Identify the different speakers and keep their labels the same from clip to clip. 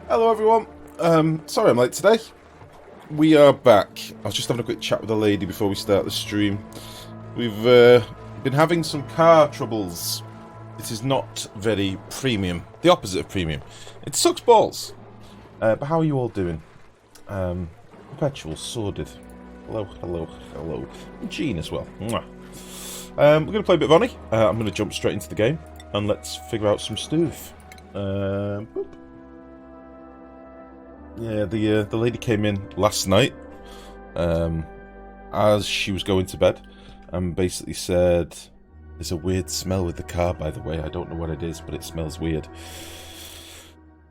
Speaker 1: Hello everyone. Sorry I'm late today. We are back. I was just having a quick chat with a lady before we start the stream. We've been having some car troubles. It is not very premium. The opposite of premium. It sucks balls. But how are you all doing? Perpetual, Sordid. Hello, hello, hello. And Jean as well. Mwah. We're going to play a bit of Oni. I'm going to jump straight into the game. And let's figure out some stuff. Boop. Yeah, the lady came in last night, as she was going to bed, and basically said, "There's a weird smell with the car, by the way. I don't know what it is, but it smells weird."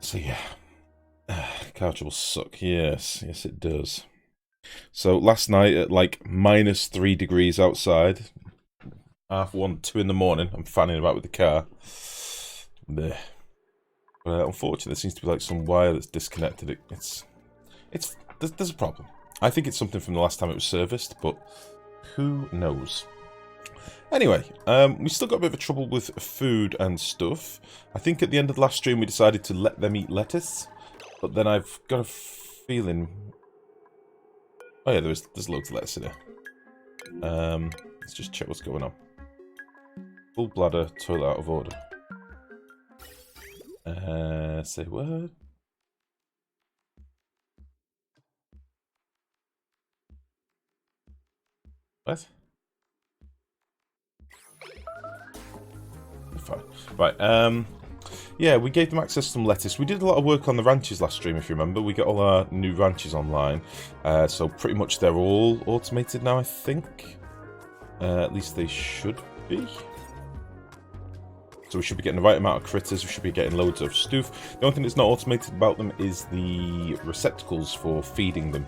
Speaker 1: So yeah, car troubles suck. Yes, yes it does. So last night at like -3 degrees outside, 1:30, 2 in the morning, I'm fanning about with the car. Blech. Unfortunately, there seems to be like some wire that's disconnected. There's a problem. I think it's something from the last time it was serviced, but who knows? Anyway, we still got a bit of a trouble with food and stuff. I think at the end of the last stream we decided to let them eat lettuce, but then I've got a feeling. Oh yeah, there's loads of lettuce in here. Let's just check what's going on. Full bladder, toilet out of order. Say what? What? Fine. Right, yeah, we gave them access to some lettuce. We did a lot of work on the ranches last stream, if you remember. We got all our new ranches online. So pretty much they're all automated now, I think. At least they should be. So we should be getting the right amount of critters, we should be getting loads of stuff. The only thing that's not automated about them is the receptacles for feeding them,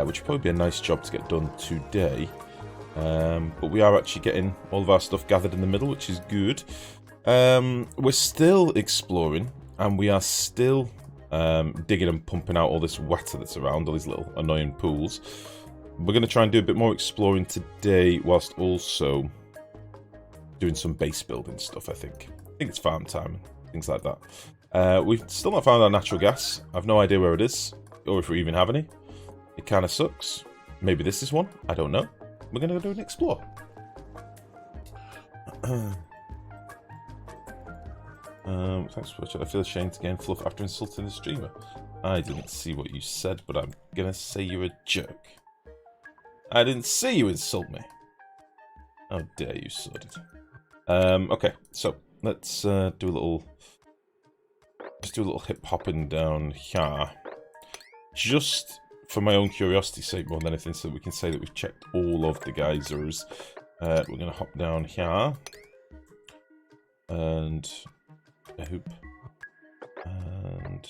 Speaker 1: which would probably be a nice job to get done today. But we are actually getting all of our stuff gathered in the middle, which is good. We're still exploring, and we are still digging and pumping out all this water that's around, all these little annoying pools. We're going to try and do a bit more exploring today, whilst also doing some base building stuff, I think. I think it's farm time, things like that. We've still not found our natural gas. I've no idea where it is, or if we even have any. It kind of sucks. Maybe this is one. I don't know. We're going to go do an explore. Thanks for watching. I feel ashamed to gain fluff after insulting the streamer. I didn't see what you said, but I'm going to say you're a jerk. I didn't see you insult me. How dare you, Sordid. Okay, so let's do a little hip hopping down here, just for my own curiosity's sake more than anything, so that we can say that we've checked all of the geysers. We're gonna hop down here, and a hoop, and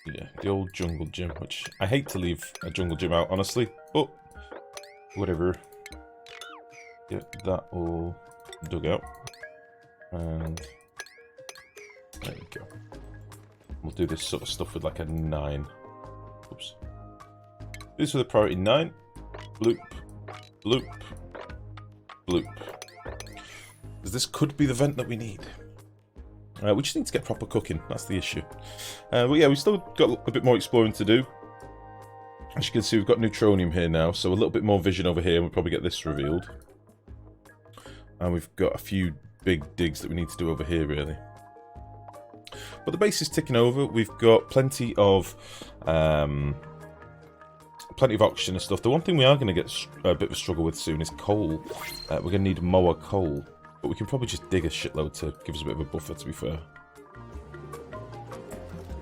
Speaker 1: yeah, the old jungle gym, which I hate to leave a jungle gym out, honestly, but whatever. Get that all dug out, and there you go. We'll do this sort of stuff with like a 9. Oops. This with a priority 9. Bloop, bloop, bloop. Because this could be the vent that we need. We just need to get proper cooking. That's the issue. But yeah, we've still got a bit more exploring to do. As you can see, we've got neutronium here now, so a little bit more vision over here, and we'll probably get this revealed. And we've got a few big digs that we need to do over here, really. But the base is ticking over. We've got plenty of oxygen and stuff. The one thing we are going to get a bit of a struggle with soon is coal. We're going to need more coal. But we can probably just dig a shitload to give us a bit of a buffer, to be fair.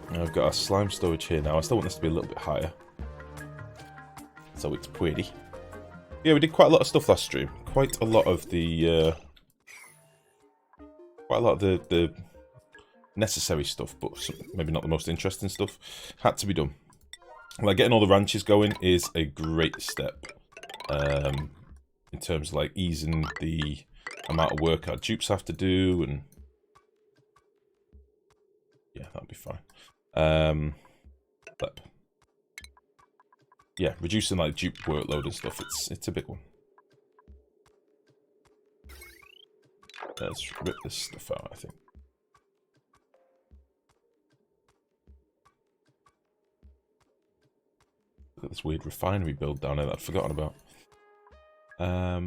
Speaker 1: And I've got our slime storage here now. I still want this to be a little bit higher, so it's pretty. Yeah, we did quite a lot of stuff last stream. Quite a lot of the necessary stuff, but maybe not the most interesting stuff. Had to be done. Like getting all the ranches going is a great step in terms of like easing the amount of work our dupes have to do, and yeah, that'll be fine. But yeah, reducing like dupe workload and stuff, it's a big one. Let's rip this stuff out, I think. this weird refinery build down there that I'd forgotten about. Yeah,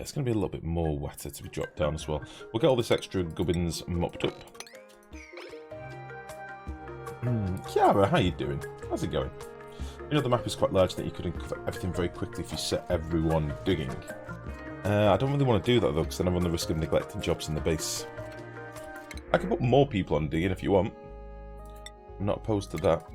Speaker 1: it's going to be a little bit more water to be dropped down as well. We'll get all this extra gubbins mopped up. Kiara, how you doing? How's it going? You know the map is quite large that you could cover everything very quickly if you set everyone digging. I don't really want to do that though, because then I'm on the risk of neglecting jobs in the base. I can put more people on digging if you want. I'm not opposed to that.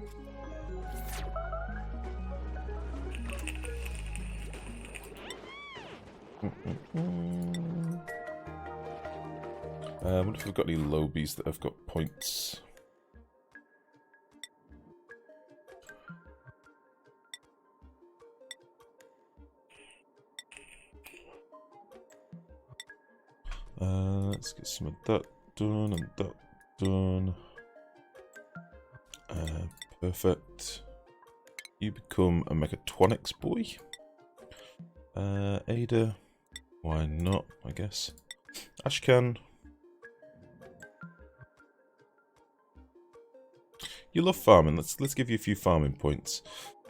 Speaker 1: I wonder if we've got any lobies that have got points. Let's get some of that done and that done. Perfect. You become a mechatronics boy. Ada, why not? I guess. Ashcan. You love farming. Let's give you a few farming points.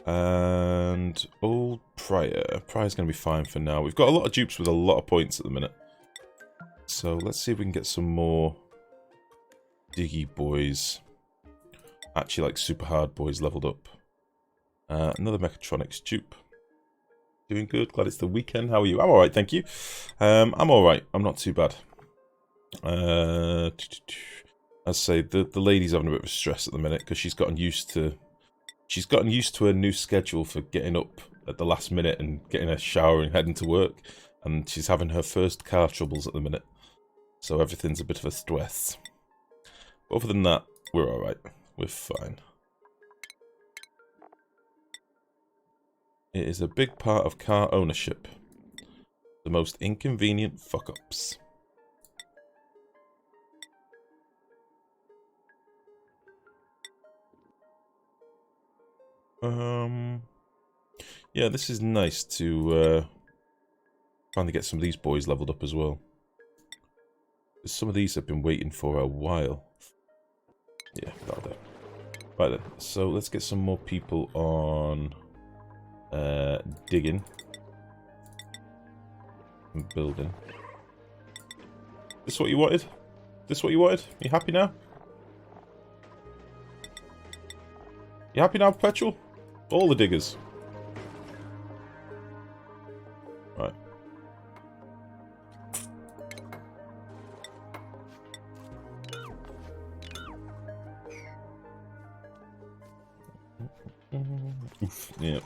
Speaker 1: And old Pryor. Pryor's going to be fine for now. We've got a lot of dupes with a lot of points at the minute. So let's see if we can get some more diggy boys. Actually, like super hard boys leveled up. Another mechatronics dupe. Doing good. Glad it's the weekend. How are you? I'm alright, thank you. I'm alright. I'm not too bad. I'd say the lady's having a bit of a stress at the minute because she's gotten used to her new schedule for getting up at the last minute and getting a shower and heading to work, and she's having her first car troubles at the minute, so everything's a bit of a stress. But other than that, we're alright. We're fine. It is a big part of car ownership. The most inconvenient fuck-ups. Yeah, this is nice to finally get some of these boys leveled up as well. Some of these have been waiting for a while. Yeah, that'll do. Right then, so let's get some more people on digging and building. This what you wanted? This what you wanted? You happy now? You happy now, Perpetual? All the diggers. Right. Oof, yeah.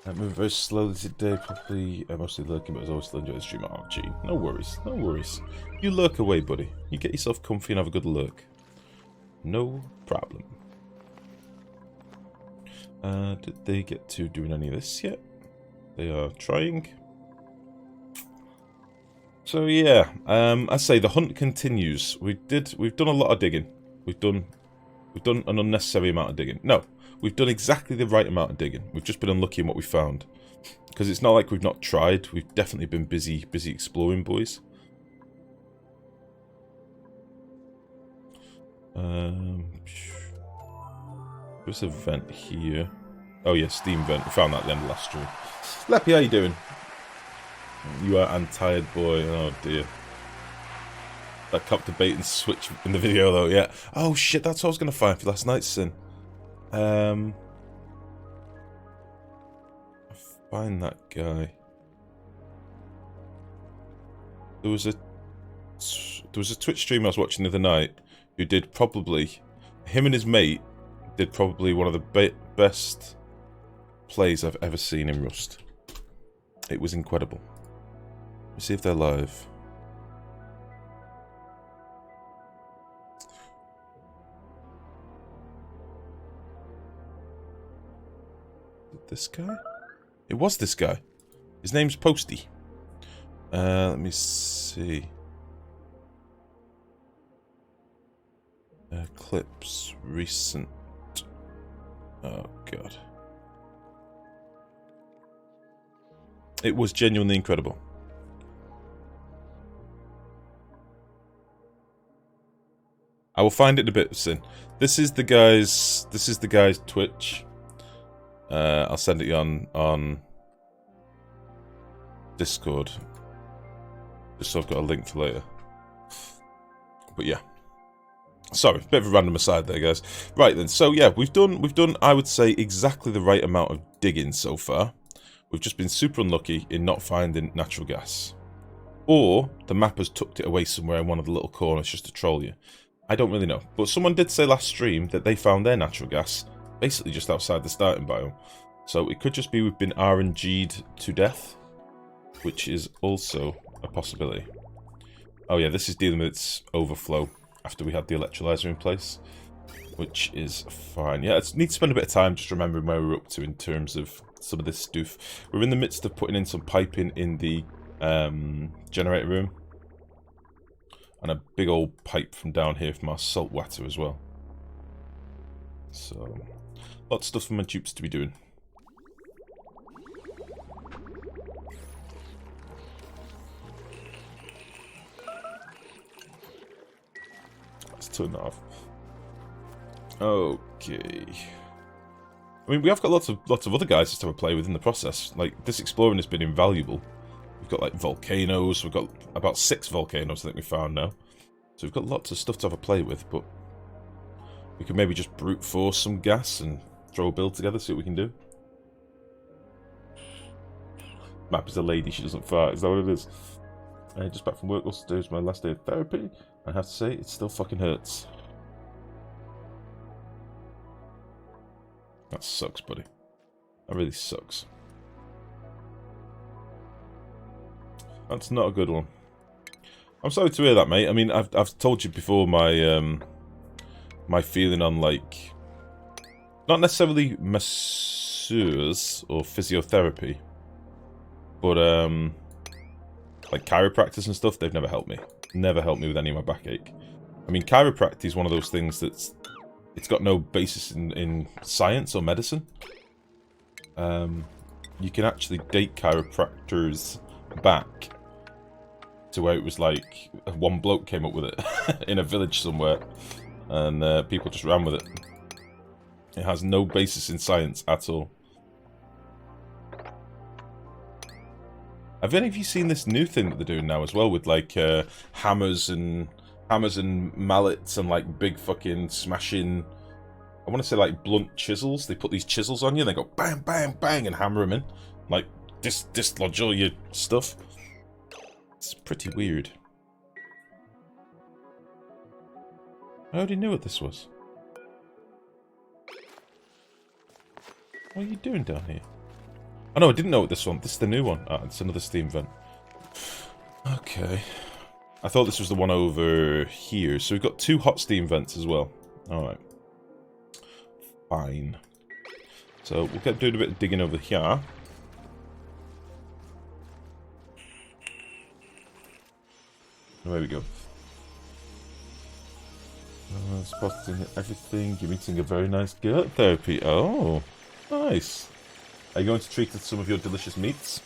Speaker 1: I move very slowly today, probably mostly lurking, but I always still enjoy the stream. Oh, gee, no worries, no worries. You lurk away, buddy. You get yourself comfy and have a good lurk. No problem. Did they get to doing any of this yet? They are trying. So yeah, I say the hunt continues. We've done a lot of digging. We've done an unnecessary amount of digging. No, we've done exactly the right amount of digging. We've just been unlucky in what we found. Because it's not like we've not tried. We've definitely been busy exploring, boys. There's a vent here. Oh yeah, steam vent. We found that at the end of last stream. Leppy, how you doing? You are untired, boy. Oh dear. That cop debate and switch in the video though, yeah. Oh shit, that's what I was gonna find for last night's sin. Find that guy. There was a Twitch stream I was watching the other night who did probably, him and his mate did probably one of the best plays I've ever seen in Rust. It was incredible. Let's see if they're live. This guy? It was this guy. His name's Posty. Let me see. Clips. Recent. Oh, God. It was genuinely incredible. I will find it in a bit, Sin. This is the guy's Twitch. I'll send it you on Discord, just so I've got a link for later. But yeah, sorry, bit of a random aside there, guys. Right then, so yeah, we've done I would say exactly the right amount of digging so far. We've just been super unlucky in not finding natural gas, or the map has tucked it away somewhere in one of the little corners just to troll you. I don't really know, but someone did say last stream that they found their natural gas basically just outside the starting biome. So it could just be we've been RNG'd to death, which is also a possibility. Oh yeah, this is dealing with its overflow after we had the electrolyzer in place, which is fine. Yeah, I need to spend a bit of time just remembering where we're up to in terms of some of this stuff. We're in the midst of putting in some piping in the generator room, and a big old pipe from down here from our salt water as well. So, lots of stuff for my dupes to be doing. Let's turn that off. Okay. I mean, we have got lots of other guys just to have a play with in the process. Like, this exploring has been invaluable. We've got, like, volcanoes. We've got about 6 volcanoes, I think we found now. So we've got lots of stuff to have a play with, but we could maybe just brute force some gas and throw a build together, see what we can do. Map is a lady, she doesn't fart. Is that what it is? Just back from work. Also, today's my last day of therapy. I have to say, it still fucking hurts. That sucks, buddy. That really sucks. That's not a good one. I'm sorry to hear that, mate. I mean, I've told you before my my feeling on, like, not necessarily masseurs or physiotherapy, but like chiropractors and stuff. They've never helped me. Never helped me with any of my backache. I mean, chiropractic is one of those things it's got no basis in science or medicine. You can actually date chiropractors back to where it was like one bloke came up with it in a village somewhere, and people just ran with it. It has no basis in science at all. Have any of you seen this new thing that they're doing now as well, with like hammers and mallets and like big fucking smashing, I want to say like blunt chisels? They put these chisels on you and they go bang, bang, bang and hammer them in. Like, dislodge all your stuff. It's pretty weird. I already knew what this was. What are you doing down here? Oh no, I didn't know what this one. This is the new one. Ah, it's another Steam vent. Okay. I thought this was the one over here. So we've got 2 hot Steam vents as well. Alright. Fine. So we'll get doing a bit of digging over here. There we go. Spotting everything. You're meeting a very nice girl at therapy. Oh, nice. Are you going to treat some of your delicious meats?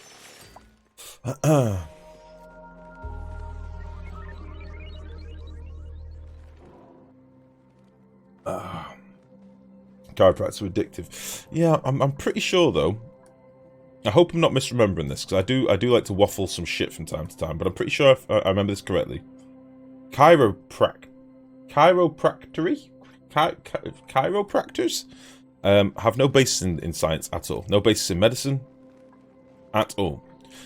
Speaker 1: Chiropractors are addictive. Yeah, I'm pretty sure though. I hope I'm not misremembering this, because I do like to waffle some shit from time to time, but I'm pretty sure I remember this correctly. Chiropractors have no basis in science at all. No basis in medicine at all.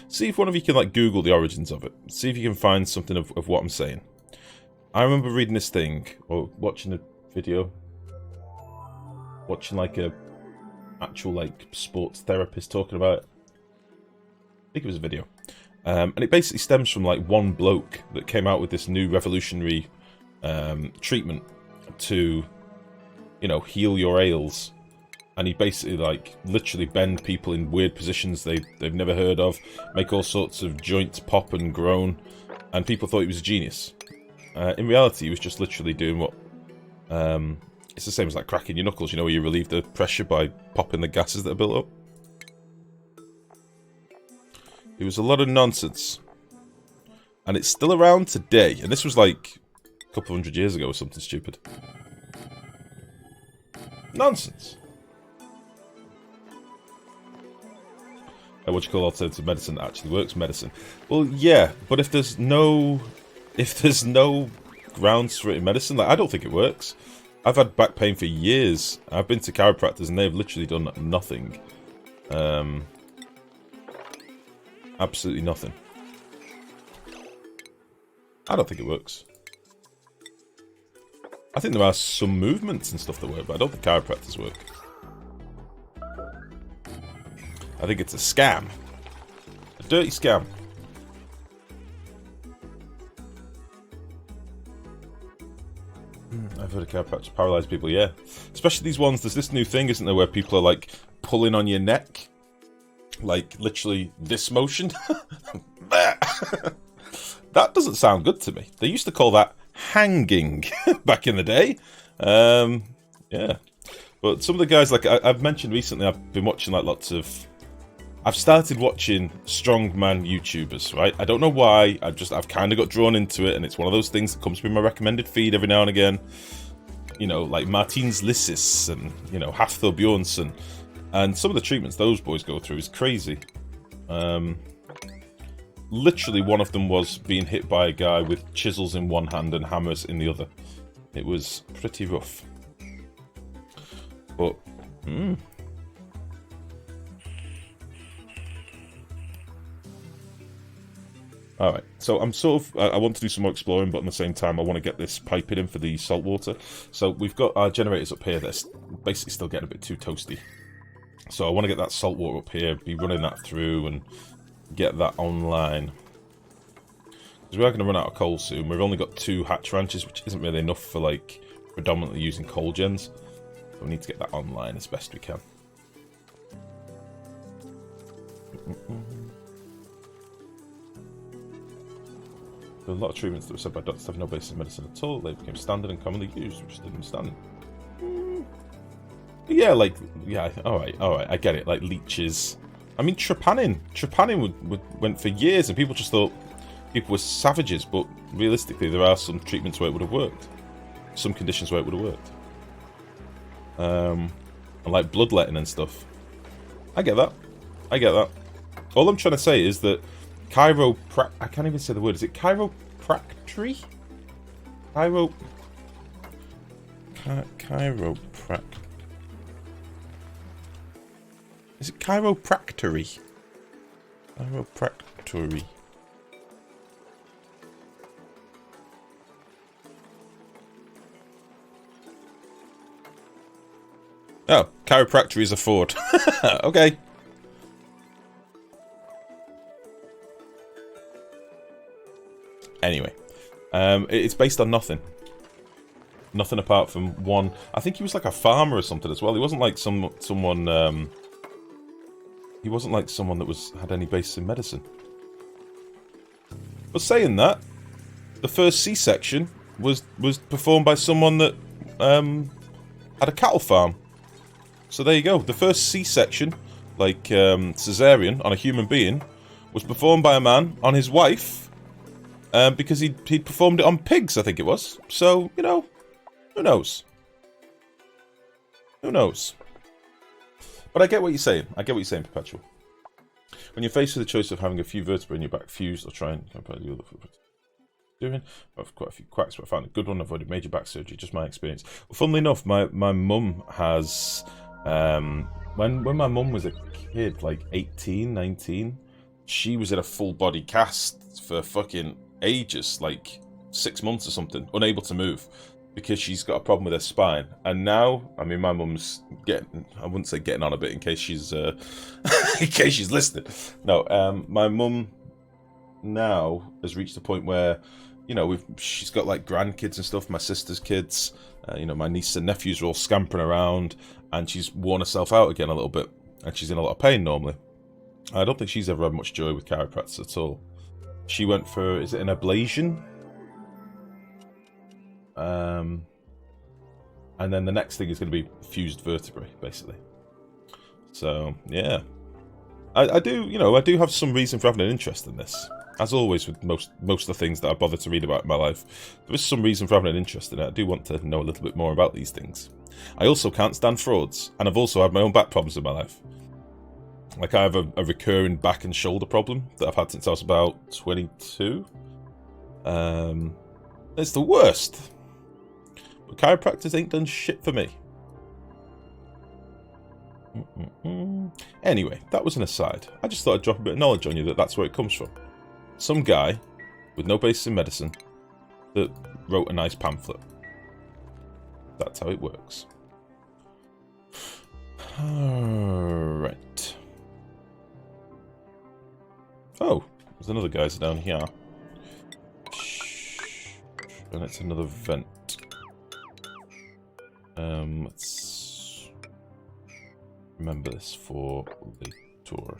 Speaker 1: See if one of you can like Google the origins of it. See if you can find something of what I'm saying. I remember reading this thing, or watching a video. Watching like a actual like sports therapist talking about it. I think it was a video. And it basically stems from like one bloke that came out with this new revolutionary treatment to, you know, heal your ails. And he basically like literally bend people in weird positions they've never heard of, make all sorts of joints pop and groan, and people thought he was a genius. In reality, he was just literally doing what it's the same as like cracking your knuckles, you know, where you relieve the pressure by popping the gases that are built up. It was a lot of nonsense. And it's still around today. And this was like a couple of 100 years ago or something stupid. Nonsense. what you call alternative medicine that actually works medicine. Well, yeah, but if there's no grounds for it in medicine, like, I don't think it works. I've had back pain for years. I've been to chiropractors and they've literally done nothing. Absolutely nothing. I don't think it works. I think there are some movements and stuff that work, but I don't think chiropractors work. I think it's a scam. A dirty scam. I've heard of chiropractors paralyze people, yeah. Especially these ones, there's this new thing, isn't there, where people are, like, pulling on your neck. Like, literally, this motion. That doesn't sound good to me. They used to call that hanging back in the day. Yeah. But some of the guys, like, I've mentioned recently, I've been watching, like, lots of... I've started watching strongman YouTubers, right? I don't know why, I've kind of got drawn into it, and it's one of those things that comes through my recommended feed every now and again. You know, like Martins Lissis and, you know, Hafthor Bjornsson. And some of the treatments those boys go through is crazy. Literally, one of them was being hit by a guy with chisels in one hand and hammers in the other. It was pretty rough. But, Alright, so I'm sort of... I want to do some more exploring, but at the same time I want to get this piping in for the salt water. So we've got our generators up here that's basically still getting a bit too toasty. So I want to get that salt water up here, be running that through and get that online. Because we are going to run out of coal soon. We've only got 2 hatch ranches, which isn't really enough for, like, predominantly using coal gens. So we need to get that online as best we can. There were a lot of treatments that were said by doctors have no basis in medicine at all. They became standard and commonly used, which didn't understand. Yeah, like, yeah, alright, I get it. Like leeches. I mean, trepanning. Trepanning went for years, and people just thought people were savages. But realistically, there are some treatments where it would have worked. Some conditions where it would have worked. And like bloodletting and stuff. I get that. I get that. All I'm trying to say is that I can't even say the word. Is it chiropractic? Chiropractic. Is it chiropractory? Chiropractory. Oh, chiropractory is a Ford. Okay. Anyway, it's based on nothing. Nothing apart from one... I think he was like a farmer or something as well. He wasn't like someone... He wasn't like someone that had any basis in medicine. But saying that, the first C-section was performed by someone that had a cattle farm. So there you go. The first C-section, like cesarean on a human being, was performed by a man on his wife. Because he'd performed it on pigs, I think it was. So, you know, who knows? Who knows? But I get what you're saying. I get what you're saying, Perpetual. When you're faced with the choice of having a few vertebrae in your back fused or trying to compare the other doing, I've quite a few quacks, but I found a good one. Avoided major back surgery. Just my experience. Well, funnily enough, my mum has when my mum was a kid, like 18, 19, she was in a full body cast for fucking ages, like 6 months or something, unable to move because she's got a problem with her spine. And now, I mean, my mum's getting, I wouldn't say getting on a bit in case she's in case she's listening. No, my mum now has reached a point where, you know, she's got like grandkids and stuff, my sister's kids, you know, my nieces and nephews are all scampering around, and she's worn herself out again a little bit, and she's in a lot of pain normally. I don't think she's ever had much joy with chiropractors at all. She went for, is it an ablation? And then the next thing is going to be fused vertebrae, basically. So, yeah. I do have some reason for having an interest in this. As always with most of the things that I bother to read about in my life, there is some reason for having an interest in it. I do want to know a little bit more about these things. I also can't stand frauds, and I've also had my own back problems in my life. Like, I have a recurring back and shoulder problem that I've had since I was about 22. It's the worst. But chiropractors ain't done shit for me. Anyway, that was an aside. I just thought I'd drop a bit of knowledge on you that that's where it comes from. Some guy with no basis in medicine that wrote a nice pamphlet. That's how it works. Alright. Oh, there's another geyser down here. And it's another vent. Let's remember this for the tour.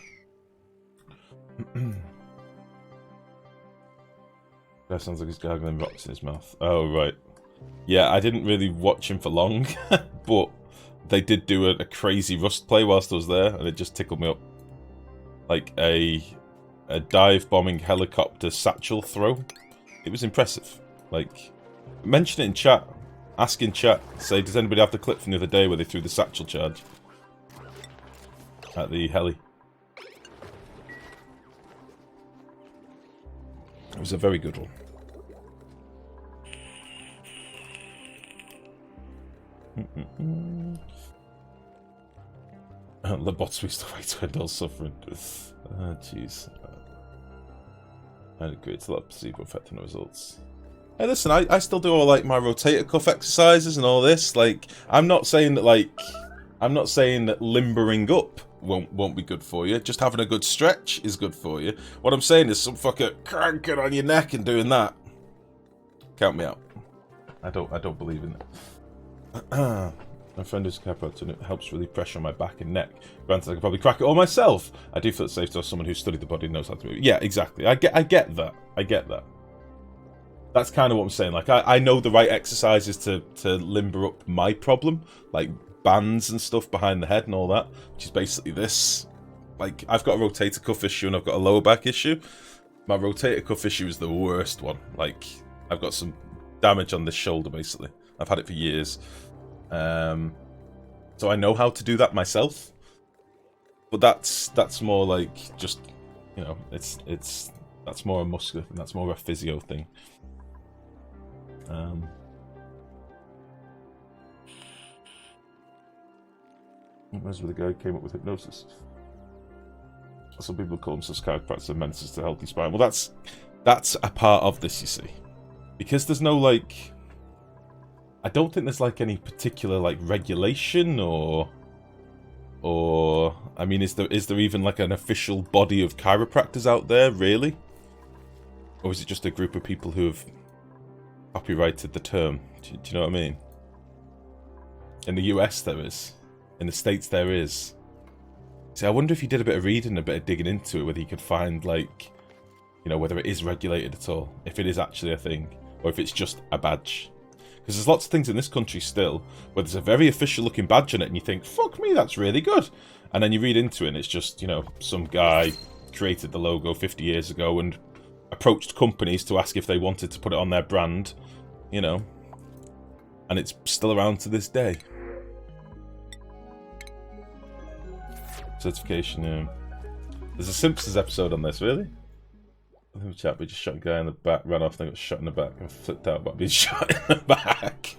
Speaker 1: That sounds like he's gargling rocks in his mouth. Oh, right. Yeah, I didn't really watch him for long, but they did do a crazy Rust play whilst I was there, and it just tickled me up. Like a dive-bombing helicopter satchel throw. It was impressive. Like, mention it in chat. Ask in chat. Say, does anybody have the clip from the other day where they threw the satchel charge at the heli? It was a very good one. Lobotomies the way to end all suffering. Jeez. I agree, it's a lot of placebo effect on the results. Hey, listen, I still do all, like, my rotator cuff exercises and all this. Like, I'm not saying that limbering up won't be good for you. Just having a good stretch is good for you. What I'm saying is some fucker cranking on your neck and doing that. Count me out. I don't believe in it. My friend is a chiropractor and it helps relieve pressure on my back and neck. Granted, I could probably crack it all myself. I do feel it's safe to have someone who studied the body and knows how to move. Yeah, exactly. I get that. I get that. That's kind of what I'm saying. Like, I know the right exercises to limber up my problem. Like, bands and stuff behind the head and all that. Which is basically this. Like, I've got a rotator cuff issue and I've got a lower back issue. My rotator cuff issue is the worst one. Like, I've got some damage on this shoulder, basically. I've had it for years. So I know how to do that myself. But that's more like just, you know, that's more a muscular thing. That's more a physio thing. Where's where the guy came up with hypnosis? Some people call themselves chiropractors and menaces to healthy spine. Well, that's a part of this, you see, because there's no, like, I don't think there's like any particular like regulation or I mean, is there even like an official body of chiropractors out there, really? Or is it just a group of people who have copyrighted the term? Do you know what I mean? In the US there is. In the States there is. See, I wonder if you did a bit of reading, a bit of digging into it, whether you could find, like, you know, whether it is regulated at all. If it is actually a thing. Or if it's just a badge. Because there's lots of things in this country still where there's a very official looking badge on it and you think, fuck me, that's really good. And then you read into it and it's just, you know, some guy created the logo 50 years ago and approached companies to ask if they wanted to put it on their brand, you know. And it's still around to this day. Certification, yeah. There's a Simpsons episode on this, really? I think chat, but just shot a guy in the back, ran off, then got shot in the back, and flipped out about being shot in the back.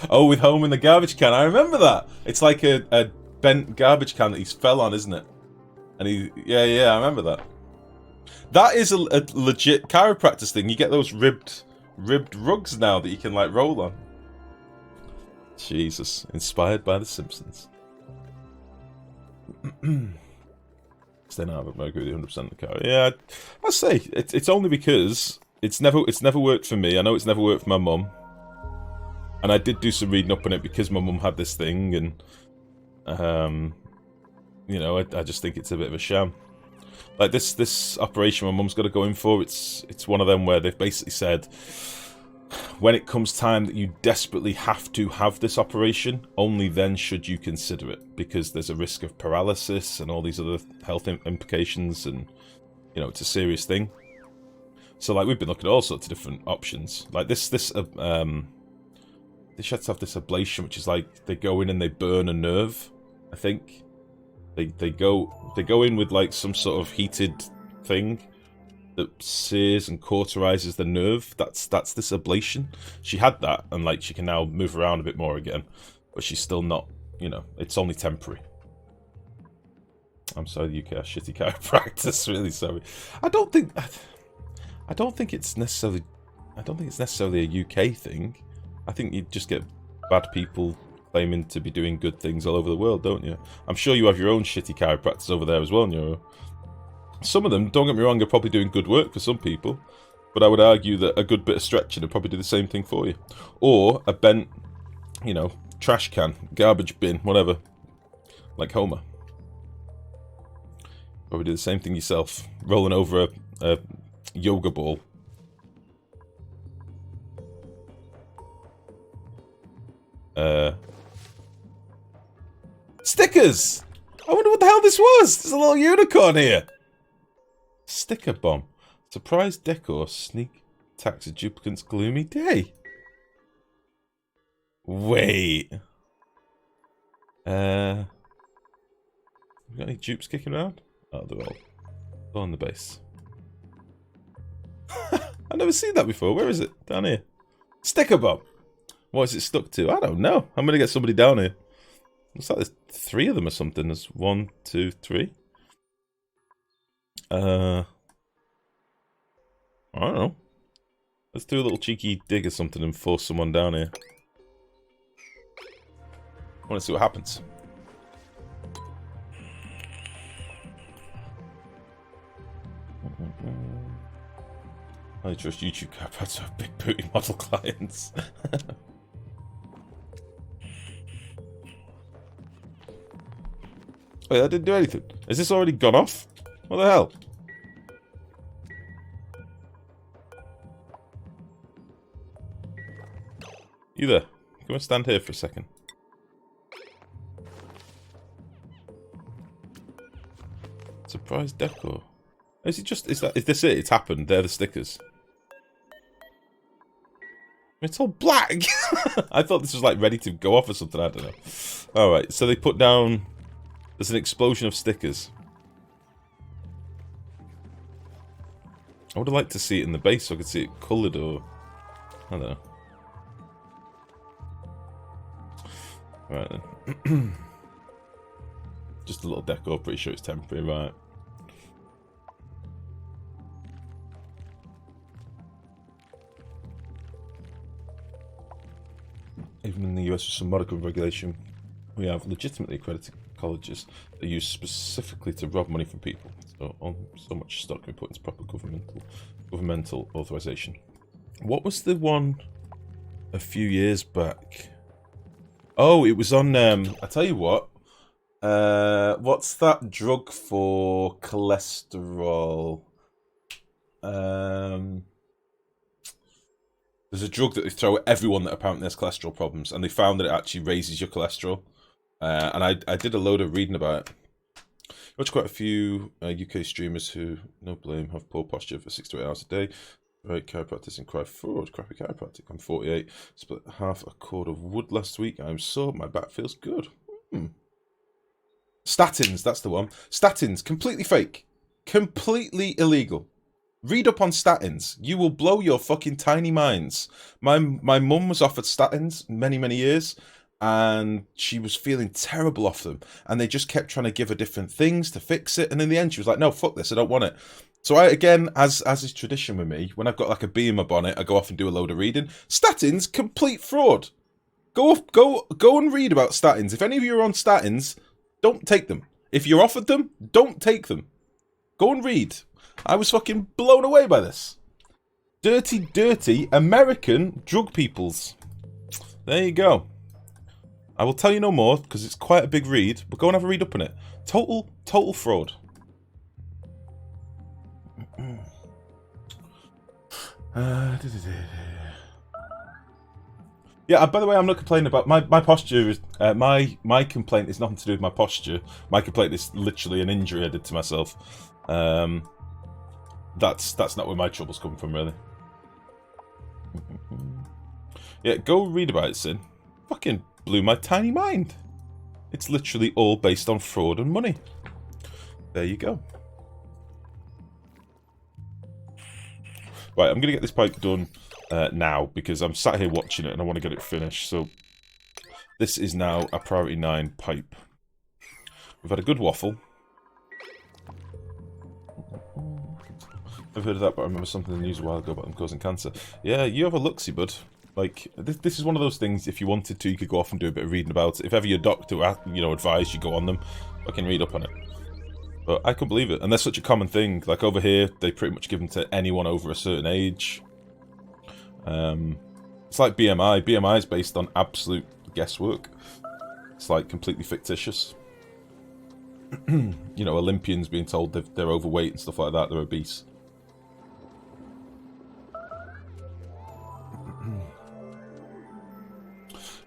Speaker 1: Oh, with Home in the garbage can. I remember that. It's like a bent garbage can that he's fell on, isn't it? And yeah, I remember that. That is a legit chiropractic thing. You get those ribbed rugs now that you can, like, roll on. Jesus, inspired by The Simpsons. Staying out of it, I agree with 100% the car. Yeah, I say it's only because it's never worked for me. I know it's never worked for my mum, and I did do some reading up on it because my mum had this thing, and you know, I just think it's a bit of a sham. Like this operation my mum's got to go in for. It's one of them where they've basically said, when it comes time that you desperately have to have this operation, only then should you consider it, because there's a risk of paralysis and all these other health implications, and, you know, it's a serious thing. So, like, we've been looking at all sorts of different options. Like, they should have this ablation, which is like, they go in and they burn a nerve, I think. They go in with like some sort of heated thing that sears and cauterizes the nerve. That's this ablation. She had that, and like she can now move around a bit more again, but she's still not. You know, it's only temporary. I'm sorry, the UK has shitty chiropractors. Really sorry. I don't think it's necessarily a UK thing. I think you just get bad people claiming to be doing good things all over the world, don't you? I'm sure you have your own shitty chiropractors over there as well, Neuro. Some of them, don't get me wrong, are probably doing good work for some people, but I would argue that a good bit of stretching would probably do the same thing for you. Or a bent, you know, trash can, garbage bin, whatever, like Homer. Probably do the same thing yourself, rolling over a yoga ball. Stickers! I wonder what the hell this was! There's a little unicorn here! Sticker bomb. Surprise decor. Sneak attacks a duplicant's gloomy day. Wait. We got any dupes kicking around? Oh, they're all on the base. I've never seen that before. Where is it? Down here. Sticker bomb. What is it stuck to? I don't know. I'm gonna get somebody down here. Looks like there's 3 of them or something. There's 1, 2, 3. I don't know. Let's do a little cheeky dig or something and force someone down here. I want to see what happens. I trust YouTube chiropractors to have big booty model clients. Wait, that didn't do anything. Has this already gone off? What the hell? You there? Come and stand here for a second. Surprise decor. Is it just? Is this it? It's happened. They're the stickers. It's all black. I thought this was like ready to go off or something. I don't know. All right. So they put down. There's an explosion of stickers. I would have liked to see it in the base so I could see it coloured or... I don't know. Right then. Just a little deco, pretty sure it's temporary, right. Even in the US with some modicum of regulation, we have legitimately accredited colleges that are used specifically to rob money from people. So much stock can be put into proper governmental authorization. What was the one a few years back? Oh, it was on, I tell you what. What's that drug for cholesterol? There's a drug that they throw at everyone that apparently has cholesterol problems, and they found that it actually raises your cholesterol. And I did a load of reading about it. I watch quite a few UK streamers who, no blame, have poor posture for 6 to 8 hours a day. Right, chiropractic and cry forward. Crappy chiropractic. I'm 48. Split half a cord of wood last week. I'm sore. My back feels good. Statins, that's the one. Statins, completely fake. Completely illegal. Read up on statins. You will blow your fucking tiny minds. My mum was offered statins many years, and she was feeling terrible off them. And they just kept trying to give her different things to fix it. And in the end, she was like, no, fuck this. I don't want it. So I, again, as is tradition with me, when I've got like a bee in my bonnet, I go off and do a load of reading. Statins, complete fraud. Go and read about statins. If any of you are on statins, don't take them. If you're offered them, don't take them. Go and read. I was fucking blown away by this. Dirty, dirty American drug peoples. There you go. I will tell you no more, because it's quite a big read, but go and have a read up on it. Total fraud. Yeah, by the way, I'm not complaining about my posture. My complaint is nothing to do with my posture. My complaint is literally an injury I did to myself. That's not where my trouble's coming from, really. Yeah, go read about it, Sin. Fucking blew my tiny mind. It's literally all based on fraud and money. There you go. Right, I'm going to get this pipe done now, because I'm sat here watching it and I want to get it finished. So this is now a priority 9 pipe. We've had a good waffle. I've heard of that, but I remember something in the news a while ago about them causing cancer. Yeah, you have a look-see, bud. Like, this is one of those things, if you wanted to, you could go off and do a bit of reading about it. If ever your doctor, you know, advised you go on them, I can read up on it. But I couldn't believe it. And that's such a common thing. Like, over here, they pretty much give them to anyone over a certain age. It's like BMI. BMI is based on absolute guesswork. It's, like, completely fictitious. You know, Olympians being told they're overweight and stuff like that, they're obese.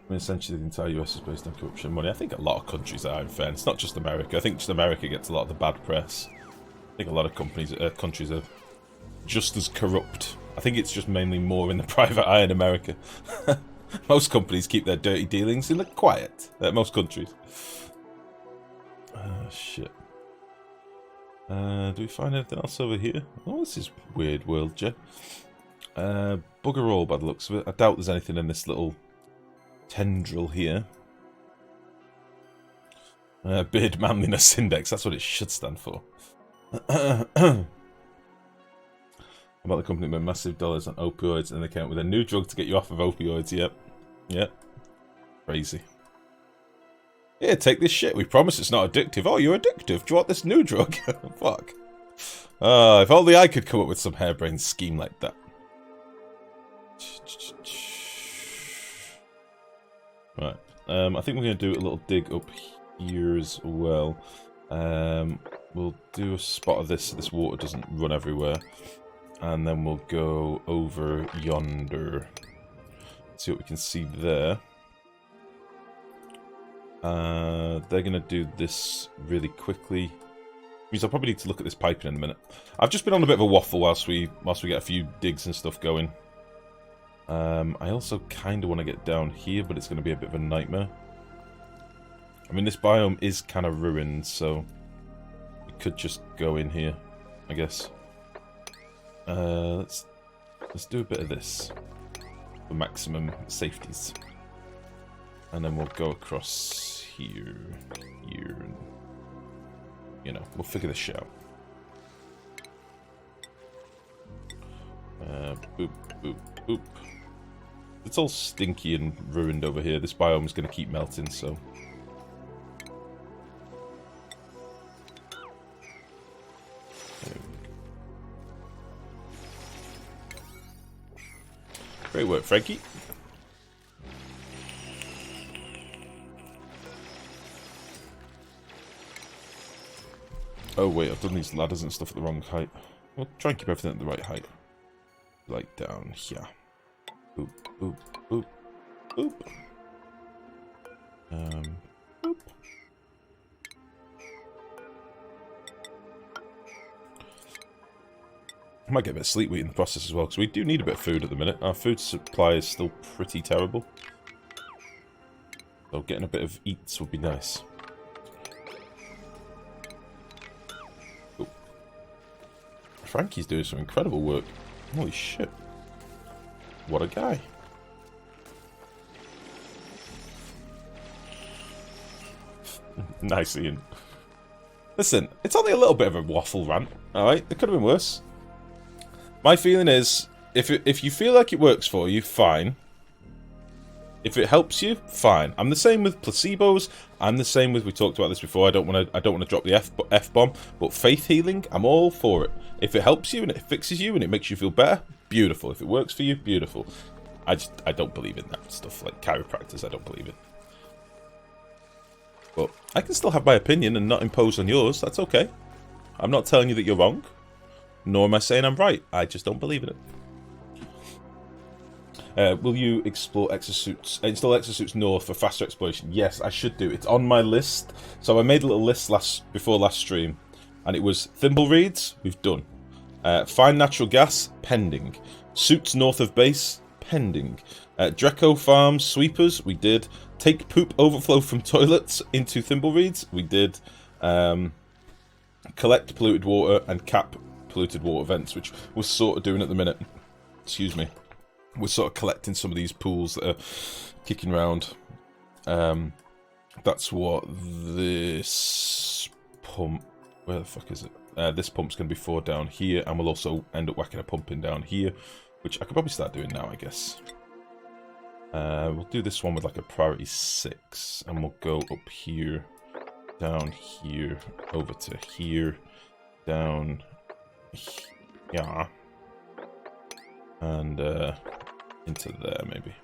Speaker 1: I mean, essentially the entire US is based on corruption and money. I think a lot of countries are, in fairness. It's not just America. I think just America gets a lot of the bad press. I think a lot of countries are just as corrupt. I think it's just mainly more in the private eye in America. Most companies keep their dirty dealings in the quiet. Most countries. Shit. Do we find anything else over here? Oh, this is weird world, Jay. Bugger all by the looks of it. I doubt there's anything in this little tendril here. Beard Manliness Index, that's what it should stand for. About the company made massive dollars on opioids and they came up with a new drug to get you off of opioids. Yep. Yep. Crazy. Here, take this shit. We promise it's not addictive. Oh, you're addictive. Do you want this new drug? Fuck. If only I could come up with some harebrained scheme like that. Right. I think we're going to do a little dig up here as well. We'll do a spot of this so this water doesn't run everywhere. And then we'll go over yonder. See what we can see there. They're going to do this really quickly. Means I'll probably need to look at this piping in a minute. I've just been on a bit of a waffle whilst we get a few digs and stuff going. I also kind of want to get down here, but it's going to be a bit of a nightmare. I mean, this biome is kind of ruined, so we could just go in here, I guess. Let's do a bit of this for maximum safeties, and then we'll go across here, and you know, we'll figure this shit out. Boop, boop, boop. It's all stinky and ruined over here. This biome is going to keep melting, so. Great work, Frankie. Oh wait, I've done these ladders and stuff at the wrong height. We'll try and keep everything at the right height. Like down here. Boop, boop, boop, boop. Boop. I might get a bit of sleep in the process as well, because we do need a bit of food at the minute. Our food supply is still pretty terrible. So getting a bit of eats would be nice. Ooh. Frankie's doing some incredible work. Holy shit. What a guy. Nice, Ian. Listen, it's only a little bit of a waffle rant, alright? It could have been worse. My feeling is, if you feel like it works for you, fine. If it helps you, fine. I'm the same with placebos. I'm the same with, we talked about this before. I don't want to drop the F-bomb, but faith healing, I'm all for it. If it helps you and it fixes you and it makes you feel better, beautiful. If it works for you, beautiful. I don't believe in that stuff like chiropractors. I don't believe it. But I can still have my opinion and not impose on yours. That's okay. I'm not telling you that you're wrong, nor am I saying I'm right. I just don't believe in it. Will you explore exosuits? Install exosuits north for faster exploration? Yes, I should do. It's on my list. So I made a little list before last stream, and it was thimble reeds. We've done. Find natural gas pending. Suits north of base pending. Dreco Farms sweepers, we did. Take poop overflow from toilets into thimbleweeds, we did. Collect polluted water and cap polluted water vents, which we're sort of doing at the minute. Excuse me. We're sort of collecting some of these pools that are kicking around. That's what this pump... Where the fuck is it? This pump's going to be for down here, and we'll also end up whacking a pump in down here, which I could probably start doing now, I guess. We'll do this one with like a priority 6, and we'll go up here, down here, over to here, down here, and into there maybe.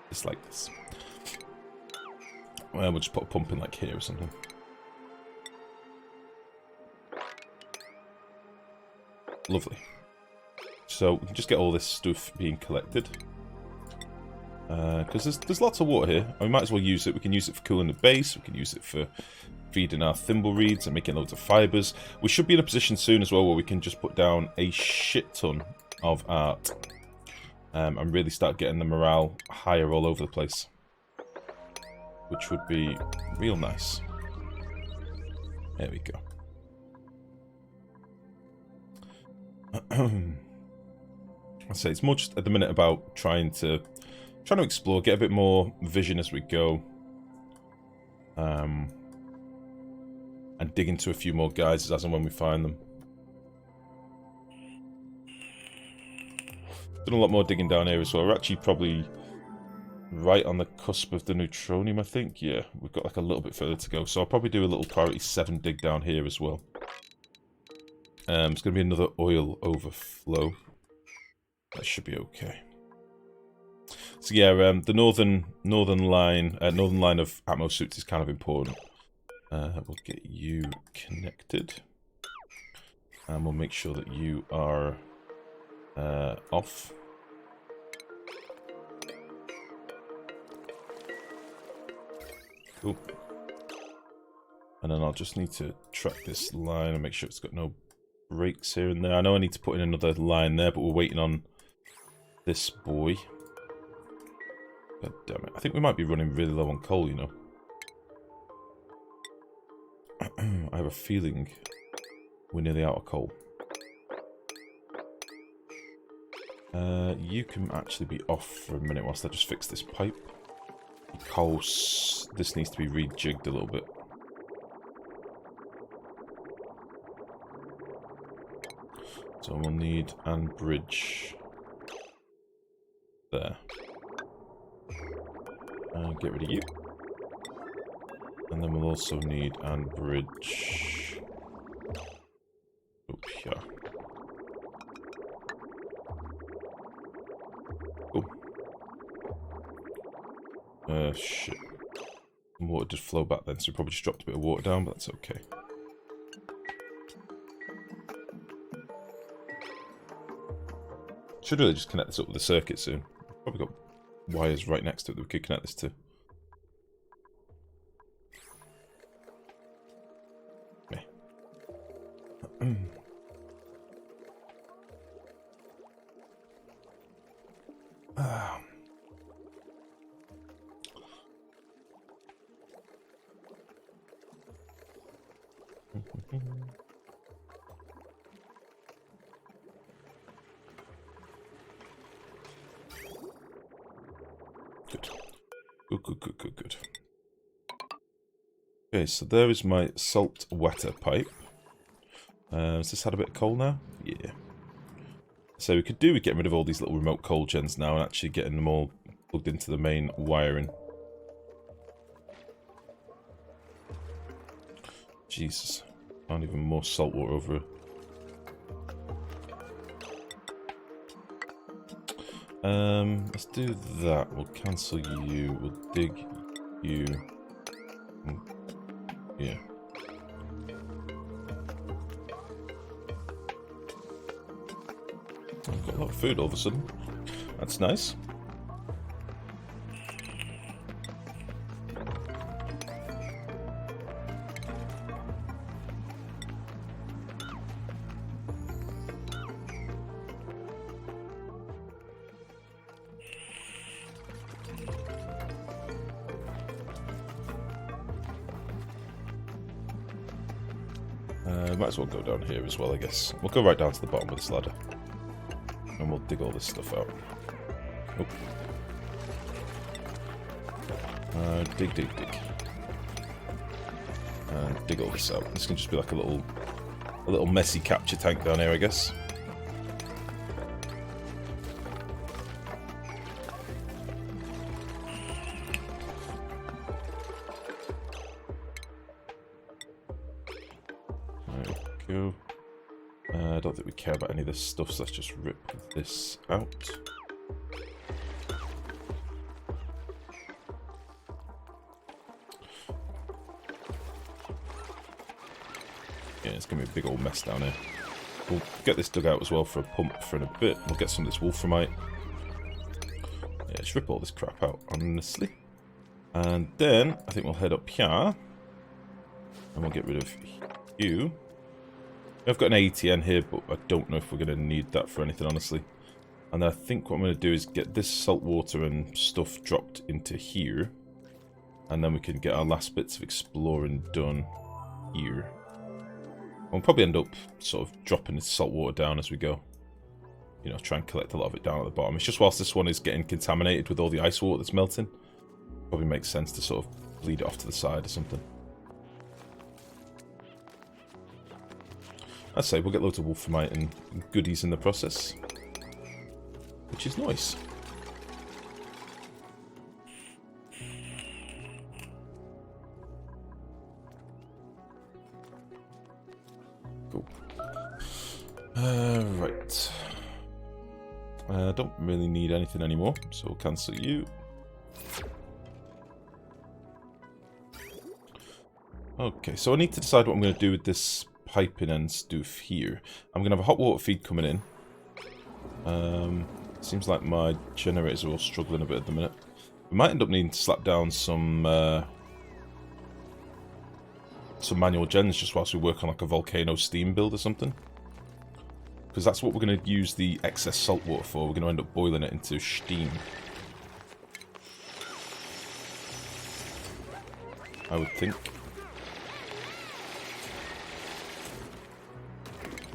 Speaker 1: Just like this. Well, we'll just put a pump in like here or something. Lovely. So we can just get all this stuff being collected. Because there's lots of water here, and we might as well use it. We can use it for cooling the base, we can use it for feeding our thimbleweeds and making loads of fibres. We should be in a position soon as well where we can just put down a shit ton of art. And really start getting the morale higher all over the place. Which would be real nice. There we go. I say it's more just at the minute about trying to explore, get a bit more vision as we go. And dig into a few more guides as and when we find them. Done a lot more digging down here as well. We're actually probably right on the cusp of the neutronium, I think. Yeah, we've got like a little bit further to go. So I'll probably do a little priority 7 dig down here as well. It's going to be another oil overflow. That should be okay. So yeah, the northern line of Atmo suits is kind of important. We'll get you connected. And we'll make sure that you are off. Cool. And then I'll just need to track this line and make sure it's got no breaks here and there. I know I need to put in another line there, but we're waiting on this boy. God damn it. I think we might be running really low on coal, you know. I have a feeling we're nearly out of coal. You can actually be off for a minute whilst I just fix this pipe. Because this needs to be rejigged a little bit. So we'll need and bridge there. Get rid of you. And then we'll also need and bridge up here. Cool. Shit. Water did flow back then, so we probably just dropped a bit of water down, but that's okay. Should really just connect this up with the circuit soon. Probably got wires right next to it that we could connect this to. Okay. Good. Okay, so there is my salt wetter pipe. Has this had a bit of coal now? Yeah. So we could do with getting rid of all these little remote coal gens now and actually getting them all plugged into the main wiring. Jesus. Found even more salt water over it. Let's do that. We'll cancel you. We'll dig you. Yeah. I've got a lot of food all of a sudden. That's nice. Might as well go down here as well, I guess. We'll go right down to the bottom of this ladder. And we'll dig all this stuff out. Oh. Dig, dig, dig. And dig all this out. This can just be like a little messy capture tank down here, I guess. There we go. I don't think we care about any of this stuff, so let's just rip this out. Yeah, it's going to be a big old mess down here. We'll get this dug out as well for a pump for in a bit. We'll get some of this wolframite. Yeah, just rip all this crap out, honestly. And then, I think we'll head up here. And we'll get rid of you. I've got an ATN here, but I don't know if we're going to need that for anything, honestly. And I think what I'm going to do is get this salt water and stuff dropped into here. And then we can get our last bits of exploring done here. We'll probably end up sort of dropping the salt water down as we go. You know, try and collect a lot of it down at the bottom. It's just whilst this one is getting contaminated with all the ice water that's melting, probably makes sense to sort of bleed it off to the side or something. I'd say we'll get loads of wolframite and goodies in the process, which is nice. Cool. Right. I don't really need anything anymore, so we'll cancel you. Okay, so I need to decide what I'm going to do with this piping and stuff here. I'm going to have a hot water feed coming in. Seems like my generators are all struggling a bit at the minute. We might end up needing to slap down some manual gens just whilst we work on like a volcano steam build or something. Because that's what we're going to use the excess salt water for. We're going to end up boiling it into steam. I would think.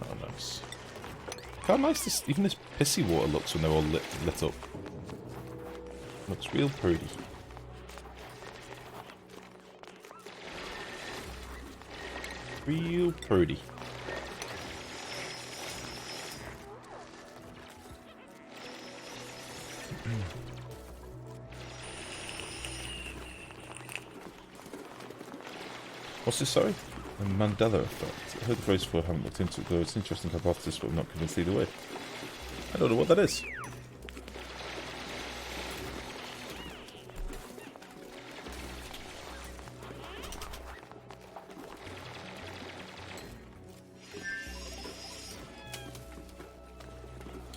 Speaker 1: Oh, nice. Look how nice this, even this pissy water looks when they're all lit up. Looks real pretty. Real pretty. What's this, sorry? The Mandela effect. I heard the phrase before, I haven't looked into it though. It's an interesting hypothesis, but I'm not convinced either way. I don't know what that is.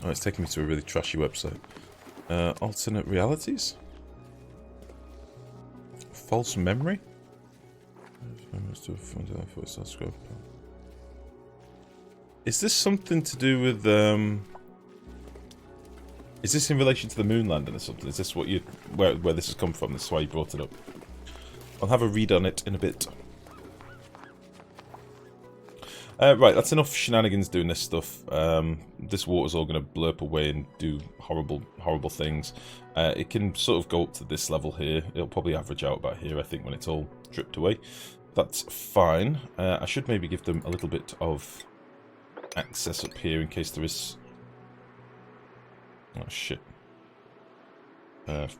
Speaker 1: Oh, it's taking me to a really trashy website. Alternate realities? False memory? Is this something to do with, is this in relation to the moon landing or something? Is this what you, where this has come from? This is why you brought it up. I'll have a read on it in a bit. Right, that's enough shenanigans doing this stuff. This water's all going to blurp away and do horrible, horrible things. It can sort of go up to this level here. It'll probably average out about here, I think, when it's all dripped away. That's fine. I should maybe give them a little bit of access up here in case there is... Oh, shit. Okay.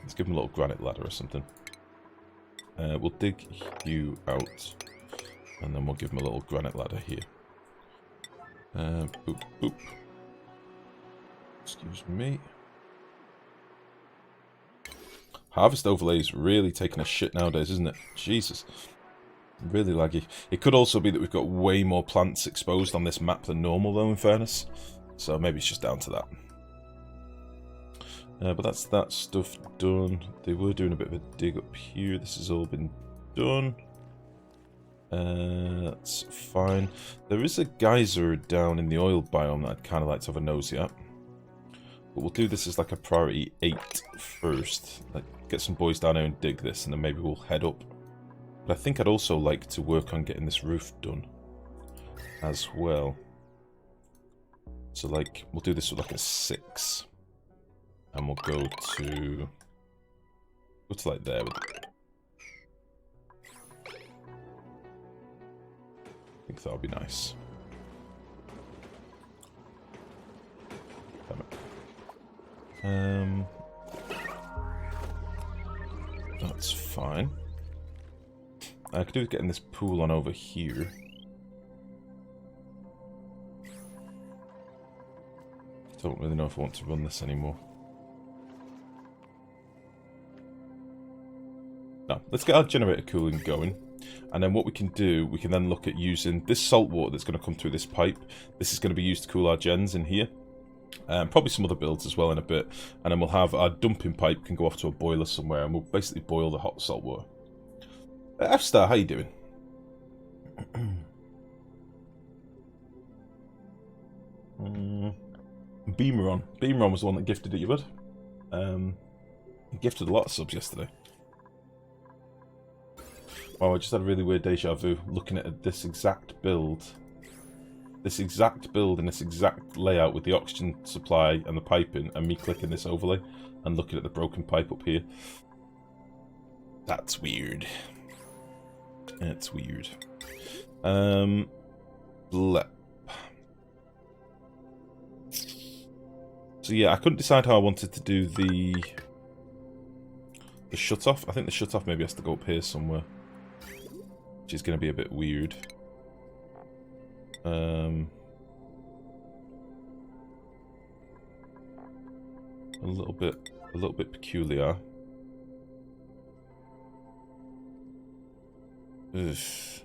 Speaker 1: Let's give them a little granite ladder or something. We'll dig you out. And then we'll give them a little granite ladder here. Boop, boop. Excuse me. Harvest overlay is really taking a shit nowadays, isn't it? Jesus. Really laggy. It could also be that we've got way more plants exposed on this map than normal, though, in fairness. So maybe it's just down to that. But that's that stuff done. They were doing a bit of a dig up here. This has all been done. That's fine. There is a geyser down in the oil biome that I'd kind of like to have a nosy at. But we'll do this as like a priority 8 first. Like, get some boys down here and dig this, and then maybe we'll head up But I think I'd also like to work on getting this roof done as well. So like, we'll do this with like a 6. And we'll go to like there with it. I think that'll be nice. That's fine. I could do with getting this pool on over here. Don't really know if I want to run this anymore. No, let's get our generator cooling going. And then what we can do, we can then look at using this salt water that's going to come through this pipe. This is going to be used to cool our gens in here. Probably some other builds as well in a bit. And then we'll have our dumping pipe can go off to a boiler somewhere and we'll basically boil the hot salt water. F-Star, how you doing? Beameron. Beameron was the one that gifted it, you would. He gifted a lot of subs yesterday. Wow, I just had a really weird deja vu looking at this exact build. This exact build and this exact layout with the oxygen supply and the piping, and me clicking this overlay and looking at the broken pipe up here. That's weird. It's weird. Blep. So yeah, I couldn't decide how I wanted to do the shut-off. I think the shut-off maybe has to go up here somewhere, which is going to be a bit weird. A little bit peculiar. Ugh. There's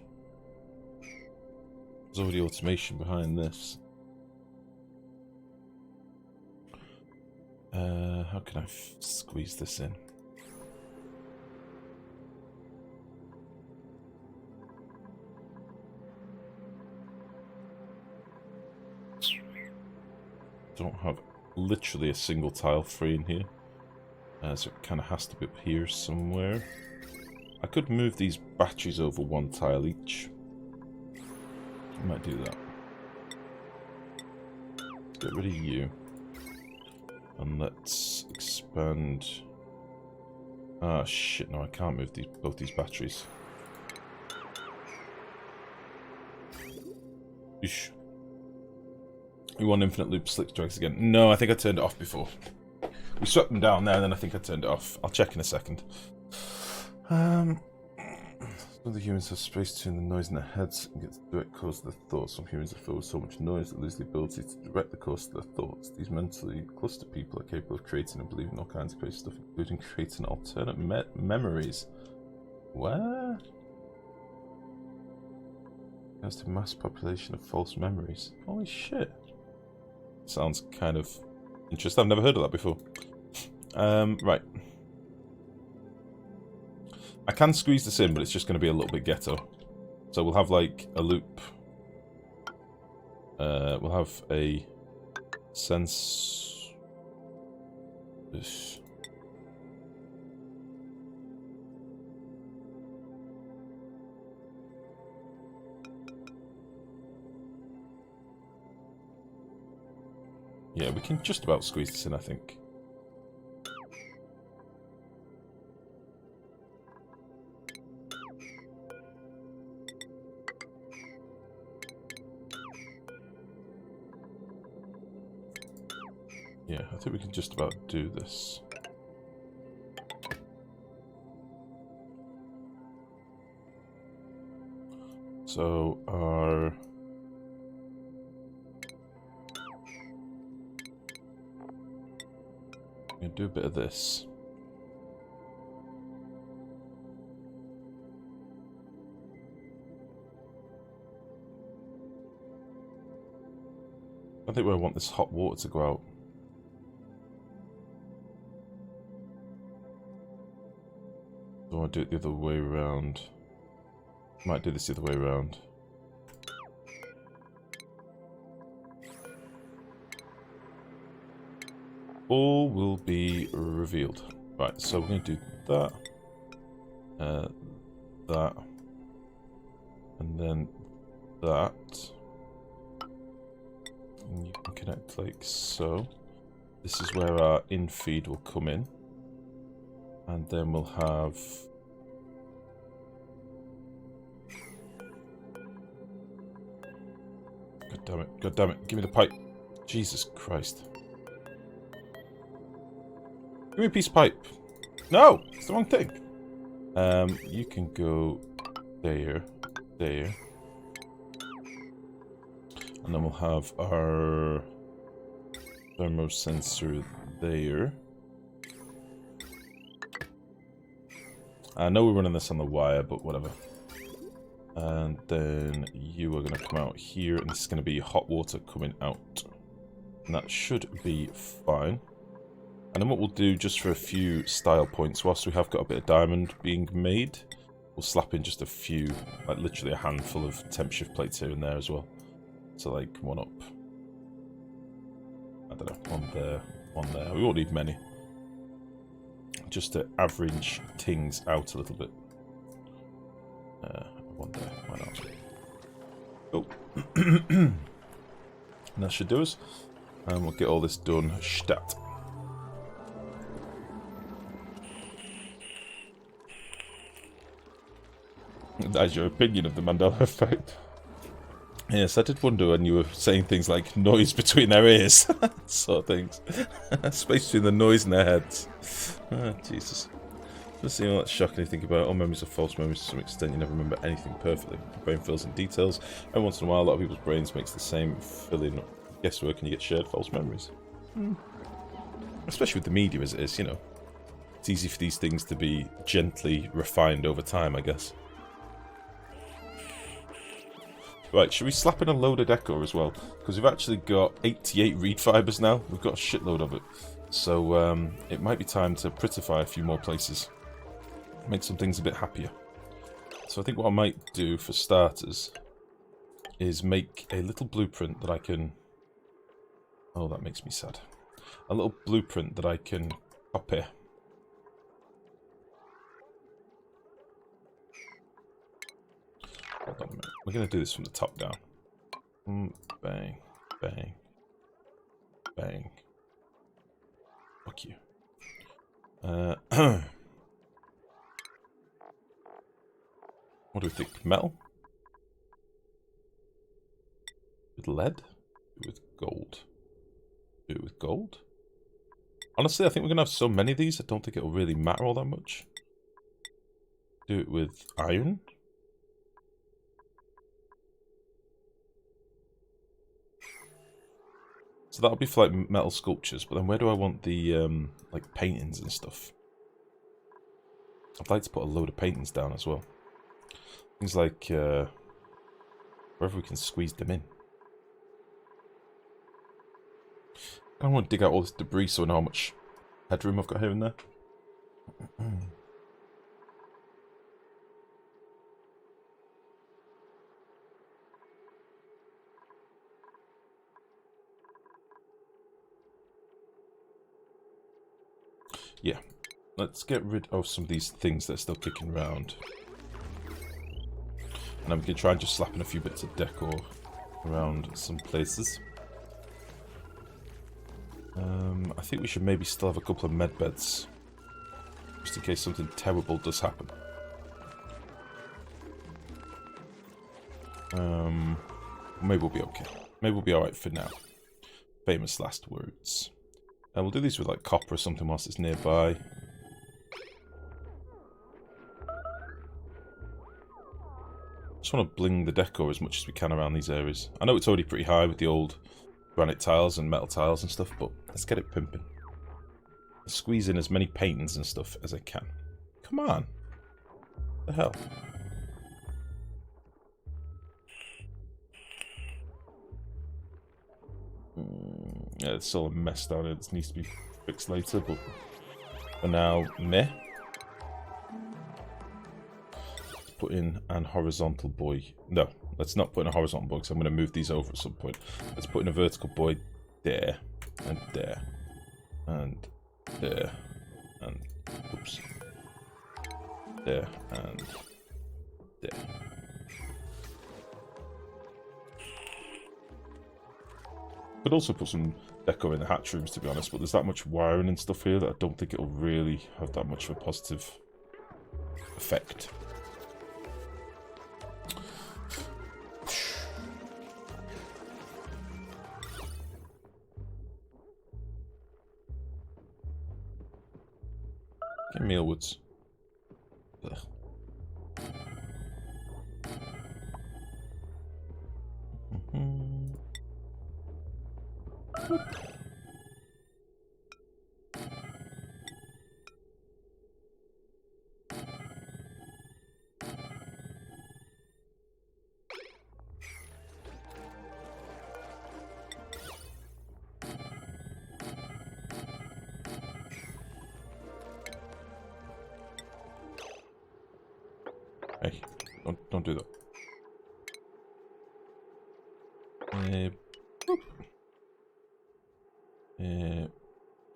Speaker 1: already automation behind this. How can I squeeze this in? Don't have literally a single tile free in here, so it kind of has to be up here somewhere. I could move these batteries over one tile each. I might do that. Let's get rid of you. And let's expand... Ah, shit, no, I can't move both these batteries. Eesh. You want infinite loop slick strikes again? No, I think I turned it off before. We swept them down there, and then I think I turned it off. I'll check in a second. Some of the humans have space between the noise in their heads and get the direct cause of their thoughts. Some humans are filled with so much noise that lose the ability to direct the course of their thoughts. These mentally clustered people are capable of creating and believing all kinds of crazy stuff, including creating alternate memories. What? As to mass population of false memories. Holy shit. Sounds kind of interesting. I've never heard of that before. Right. I can squeeze this in, but it's just going to be a little bit ghetto. So we'll have like a loop. We'll have a sense. Yeah, we can just about squeeze this in, I think. Yeah, I think we can just about do this. So our... I'm going to do a bit of this. I think where I want this hot water to go out. I want to do it the other way around. Might do this the other way around. All will be revealed. Right, so we're going to do that. That. And then that. And you can connect like so. This is where our in-feed will come in. And then we'll have... God damn it, give me the pipe. Jesus Christ. Give me a piece of pipe. No, it's the wrong thing. You can go there, there. And then we'll have our thermo sensor there. I know we're running this on the wire, but whatever. And then you are going to come out here, and this is going to be hot water coming out. And that should be fine. And then what we'll do, just for a few style points, whilst we have got a bit of diamond being made, we'll slap in just a few, like literally a handful of temp shift plates here and there as well. So like one up. I don't know, one there, one there. We won't need many. Just to average things out a little bit. One there, why not? Oh. And that should do us. And we'll get all this done stat. That's your opinion of the Mandela effect. Yes, I did wonder when you were saying things like noise between their ears. Sort of things. Space between the noise in their heads. Oh, Jesus. Just seeing all that shocking to think about. All memories are false memories to some extent. You never remember anything perfectly. Your brain fills in details. Every once in a while, a lot of people's brains makes the same filling guesswork and you get shared false memories. Especially with the media as it is, you know. It's easy for these things to be gently refined over time, I guess. Right, should we slap in a load of decor as well? Because we've actually got 88 reed fibres now. We've got a shitload of it. So it might be time to prettify a few more places. Make some things a bit happier. So I think what I might do for starters is make a little blueprint that I can... Oh, that makes me sad. A little blueprint that I can copy. Hold on a minute. We're going to do this from the top down. Bang, bang, bang. Fuck you. What do we think? Metal? With lead? With gold? Do it with gold? Honestly, I think we're going to have so many of these, I don't think it'll really matter all that much. Do it with iron? So that'll be for like metal sculptures, but then where do I want the like paintings and stuff? I'd like to put a load of paintings down as well. Things like wherever we can squeeze them in. I don't want to dig out all this debris so I know how much headroom I've got here and there. Yeah, let's get rid of some of these things that are still kicking around. And then we can try and just slap in a few bits of decor around some places. I think we should maybe still have a couple of med beds. Just in case something terrible does happen. Maybe we'll be okay. Maybe we'll be alright for now. Famous last words. We'll do these with like copper or something whilst it's nearby. Just want to bling the decor as much as we can around these areas. I know it's already pretty high with the old granite tiles and metal tiles and stuff, but let's get it pimping. Squeeze in as many paintings and stuff as I can. Come on. What the hell? Yeah, it's all a mess down here. This needs to be fixed later, but for now, meh. Let's put in an horizontal buoy. No, let's not put in a horizontal buoy because I'm going to move these over at some point. Let's put in a vertical buoy there, and there, and there, and oops, there, and there. Could also put some deco in the hatch rooms, to be honest, but there's that much wiring and stuff here that I don't think it'll really have that much of a positive effect. Get mealwoods. Ugh. Hey, don't do that.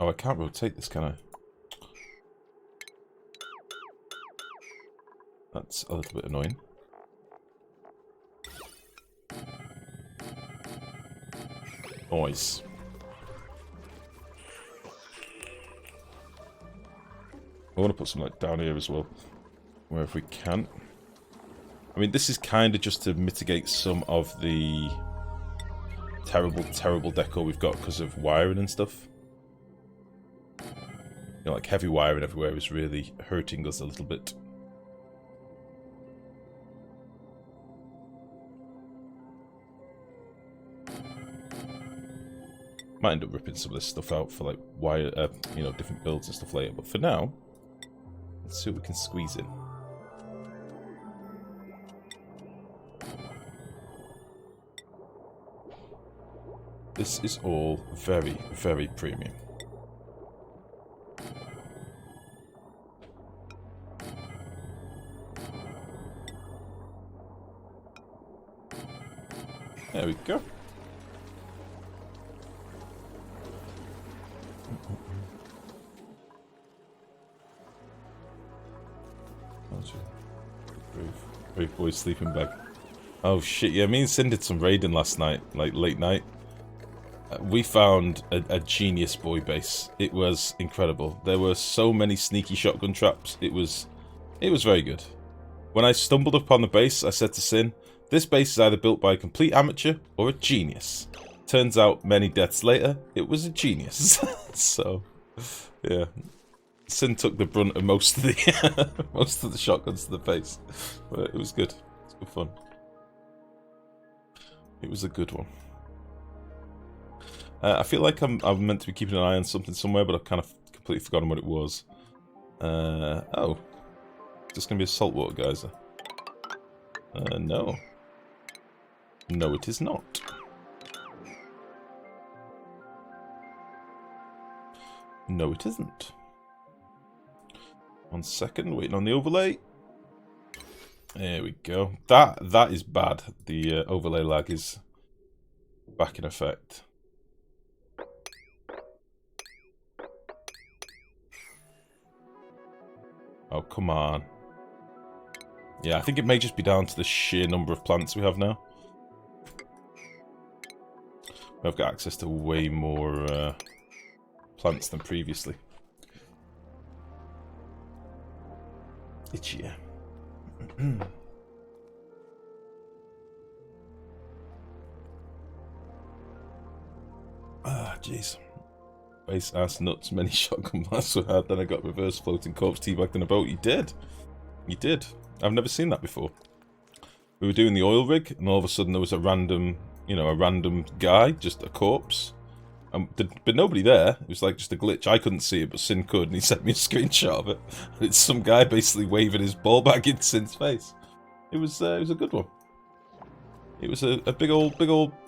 Speaker 1: Oh, I can't rotate this, can I? That's a little bit annoying. Nice. I want to put some like down here as well, wherever we can. I mean, this is kind of just to mitigate some of the terrible decor we've got because of wiring and stuff. You know, like heavy wiring everywhere is really hurting us a little bit. Might end up ripping some of this stuff out for like wire, you know, different builds and stuff later. But for now, let's see what we can squeeze in. This is all very, very premium. There we go. Brave boy sleeping bag. Oh shit, yeah, me and Sin did some raiding last night, like late night. We found a genius boy base. It was incredible. There were so many sneaky shotgun traps. It was very good. When I stumbled upon the base, I said to Sin, this base is either built by a complete amateur or a genius. Turns out, many deaths later, it was a genius. So, yeah. Sin took the brunt of most of the most of the shotguns to the face. But it was good. It was good fun. It was a good one. I feel like I'm meant to be keeping an eye on something somewhere, but I've kind of completely forgotten what it was. Oh. Just gonna be a saltwater geyser. No. No, it is not. No, it isn't. 1 second, waiting on the overlay. There we go. That is bad. The overlay lag is back in effect. Oh, come on. Yeah, I think it may just be down to the sheer number of plants we have now. We've got access to way more plants than previously. Itchy, yeah. Ah, jeez. Base ass nuts, many shotgun blasts were had, then I got reverse floating corpse teabagged in a boat. You did. You did. I've never seen that before. We were doing the oil rig, and all of a sudden there was a random, you know, a random guy, just a corpse. But nobody there. It was like just a glitch. I couldn't see it, but Sin could, and he sent me a screenshot of it. And it's some guy basically waving his ball bag in Sin's face. It was a good one. It was a big old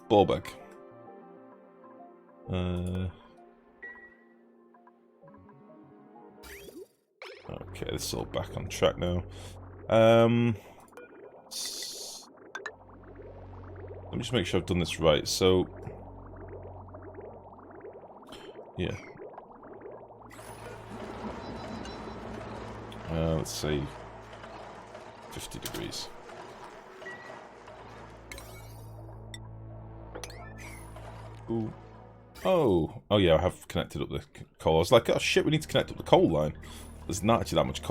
Speaker 1: ball bag. Okay, this is all back on track now. Let me just make sure I've done this right. So, yeah. Let's say 50 degrees. Ooh. Oh, yeah, I have connected up the coal. I was like, oh shit, we need to connect up the coal line. There's not actually that much coal